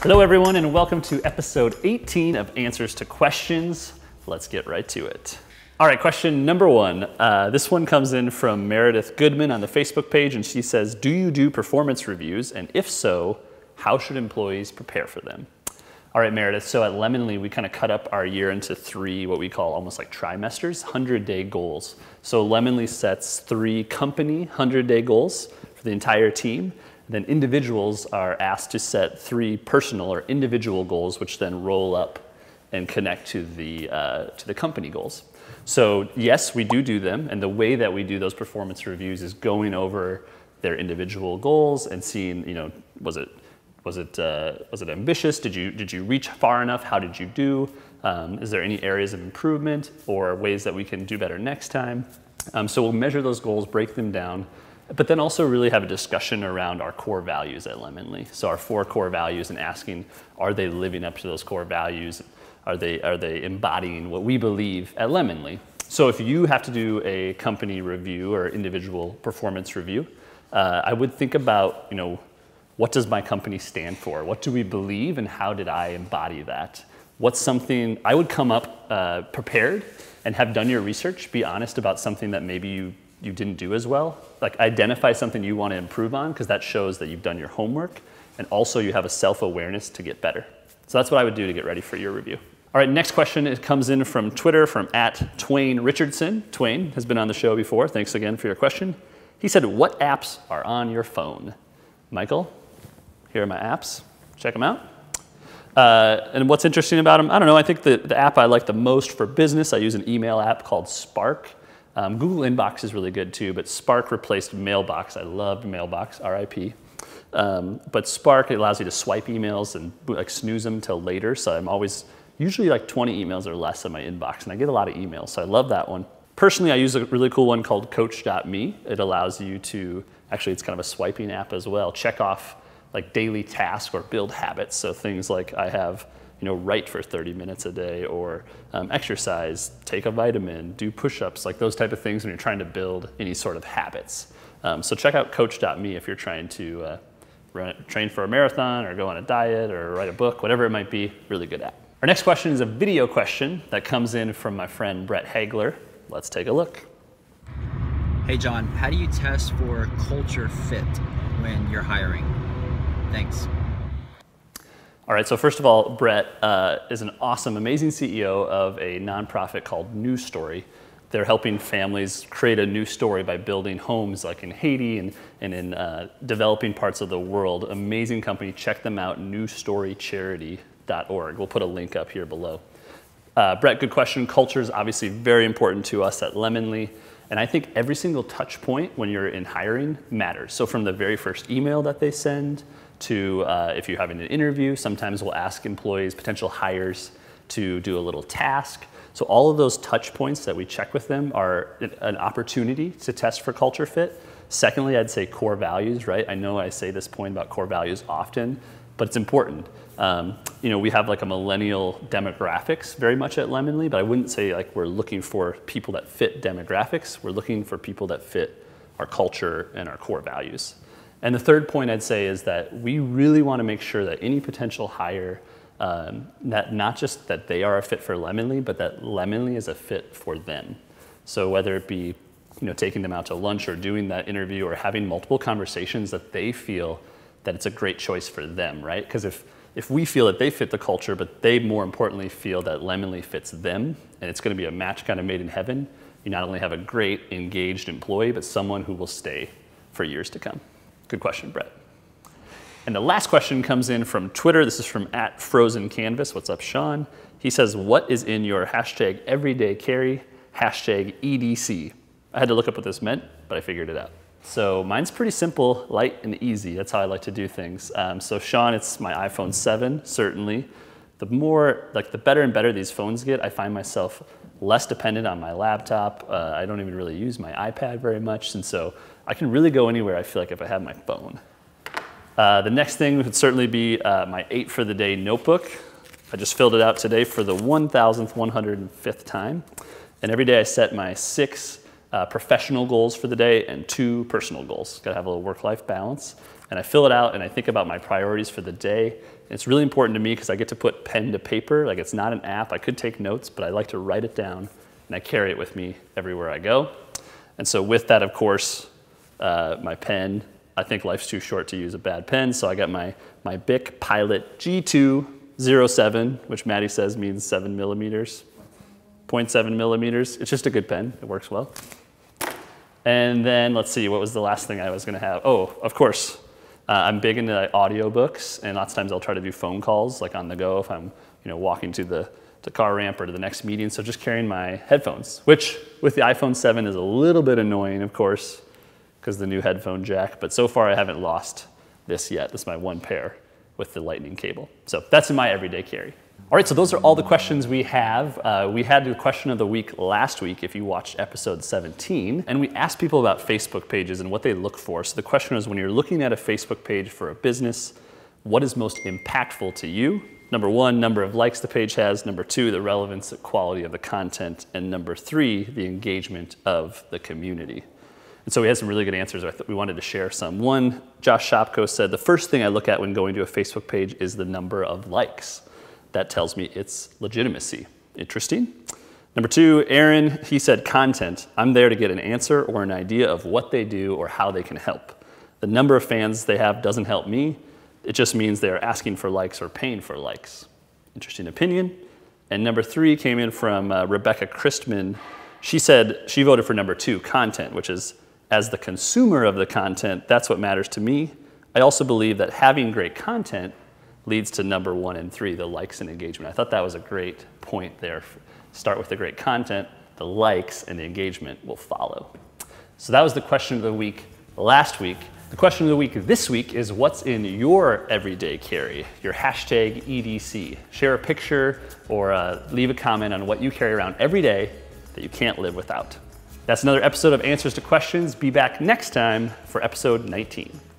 Hello everyone, and welcome to episode 18 of Answers to Questions. Let's get right to it. All right, question number one. This one comes in from Meredith Goodman on the Facebook page, and she says, do you do performance reviews? And if so, how should employees prepare for them? All right, Meredith, so at Lemonly, we kind of cut up our year into three, what we call almost like trimesters, 100-day goals. So Lemonly sets 3 company 100-day goals for the entire team. Then individuals are asked to set 3 personal or individual goals, which then roll up and connect to the company goals. So yes, we do them, and the way that we do those performance reviews is going over their individual goals and seeing, you know, was it ambitious? Did you reach far enough? How did you do? Is there any areas of improvement or ways that we can do better next time? So we'll measure those goals, break them down, but then also really have a discussion around our core values at Lemonly. So our 4 core values, and asking, are they living up to those core values? Are they embodying what we believe at Lemonly? So if you have to do a company review or individual performance review, I would think about, you know, what does my company stand for? What do we believe, and how did I embody that? What's something I would come up prepared and have done your research, be honest about something that maybe you didn't do as well. Like, identify something you want to improve on, because that shows that you've done your homework, and also you have a self-awareness to get better. So that's what I would do to get ready for your review. All right, next question, it comes in from Twitter from @TwainRichardson. Twain has been on the show before. Thanks again for your question. He said, what apps are on your phone? Michael, here are my apps. Check them out. And what's interesting about them, I don't know, I think the app I like the most for business, I use an email app called Spark. Google Inbox is really good too, but Spark replaced Mailbox. I loved Mailbox, RIP. But Spark, it allows you to swipe emails and like snooze them till later. So I'm always, usually like 20 emails or less in my inbox, and I get a lot of emails, so I love that one. Personally, I use a really cool one called Coach.me. It allows you to, actually it's kind of a swiping app as well, check off like daily tasks or build habits. So things like I have, you know, write for 30 minutes a day, or exercise, take a vitamin, do push-ups, like those type of things when you're trying to build any sort of habits. So check out Coach.me if you're trying to train for a marathon or go on a diet or write a book, whatever it might be, really good app. Our next question is a video question that comes in from my friend Brett Hagler. Let's take a look. Hey John, how do you test for culture fit when you're hiring? Thanks. All right, so first of all, Brett is an awesome, amazing CEO of a nonprofit called New Story. They're helping families create a new story by building homes like in Haiti and in developing parts of the world. Amazing company, check them out, newstorycharity.org. We'll put a link up here below. Brett, good question. Culture is obviously very important to us at Lemonly. And I think every single touch point when you're in hiring matters. So from the very first email that they send, to if you're having an interview, sometimes we'll ask employees, potential hires, to do a little task. So all of those touch points that we check with them are an opportunity to test for culture fit. Secondly, I'd say core values, right? I know I say this point about core values often, but it's important. You know, we have like a millennial demographics very much at Lemonly, but I wouldn't say like we're looking for people that fit demographics. We're looking for people that fit our culture and our core values. And the third point I'd say is that we really want to make sure that any potential hire, that not just that they are a fit for Lemonly, but that Lemonly is a fit for them. So whether it be, you know, taking them out to lunch or doing that interview or having multiple conversations, that they feel that it's a great choice for them, right? Because if we feel that they fit the culture, but they more importantly feel that Lemonly fits them, and it's going to be a match kind of made in heaven, you not only have a great engaged employee, but someone who will stay for years to come. Good question, Brett. And the last question comes in from Twitter. This is from @FrozenCanvas. What's up, Sean? He says, what is in your #everydaycarry, #EDC? I had to look up what this meant, but I figured it out. So mine's pretty simple, light and easy. That's how I like to do things. So Sean, it's my iPhone 7, certainly. The more, like the better and better these phones get, I find myself less dependent on my laptop. I don't even really use my iPad very much, and so I can really go anywhere, I feel like, if I have my phone. The next thing would certainly be my 8 for the day notebook. I just filled it out today for the 1,105th time. And every day I set my 6 professional goals for the day and 2 personal goals. Gotta have a little work-life balance. and I fill it out and I think about my priorities for the day. And it's really important to me because I get to put pen to paper. Like, it's not an app. I could take notes, but I like to write it down and I carry it with me everywhere I go. And so with that, of course, my pen, I think life's too short to use a bad pen. So I got my Bic Pilot G207, which Maddie says means 7 millimeters, 0.7 millimeters. It's just a good pen. It works well. And then let's see, what was the last thing I was gonna have? Oh, of course, I'm big into audiobooks, and lots of times I'll try to do phone calls, like on the go if I'm walking to the car ramp or to the next meeting. So just carrying my headphones, which with the iPhone 7 is a little bit annoying, of course, because the new headphone jack, but so far I haven't lost this yet. This is my one pair with the lightning cable. So that's in my everyday carry. All right, so those are all the questions we have. We had the question of the week last week, if you watched episode 17, and we asked people about Facebook pages and what they look for. So the question was, when you're looking at a Facebook page for a business, what is most impactful to you? Number 1, number of likes the page has. Number 2, the relevance and quality of the content. And number 3, the engagement of the community. And so we had some really good answers. I thought we wanted to share some. One, Josh Shopko said, the first thing I look at when going to a Facebook page is the number of likes. That tells me its legitimacy. Interesting. Number 2, Aaron, he said content. I'm there to get an answer or an idea of what they do or how they can help. The number of fans they have doesn't help me. It just means they are asking for likes or paying for likes. Interesting opinion. And number 3 came in from Rebecca Christman. She said she voted for number 2, content, which is, as the consumer of the content, that's what matters to me. I also believe that having great content leads to number 1 and 3, the likes and engagement. I thought that was a great point there. Start with the great content, the likes and the engagement will follow. So that was the question of the week last week. The question of the week this week is, what's in your everyday carry, your hashtag EDC? Share a picture or leave a comment on what you carry around every day that you can't live without. That's another episode of Answers to Questions. Be back next time for episode 19.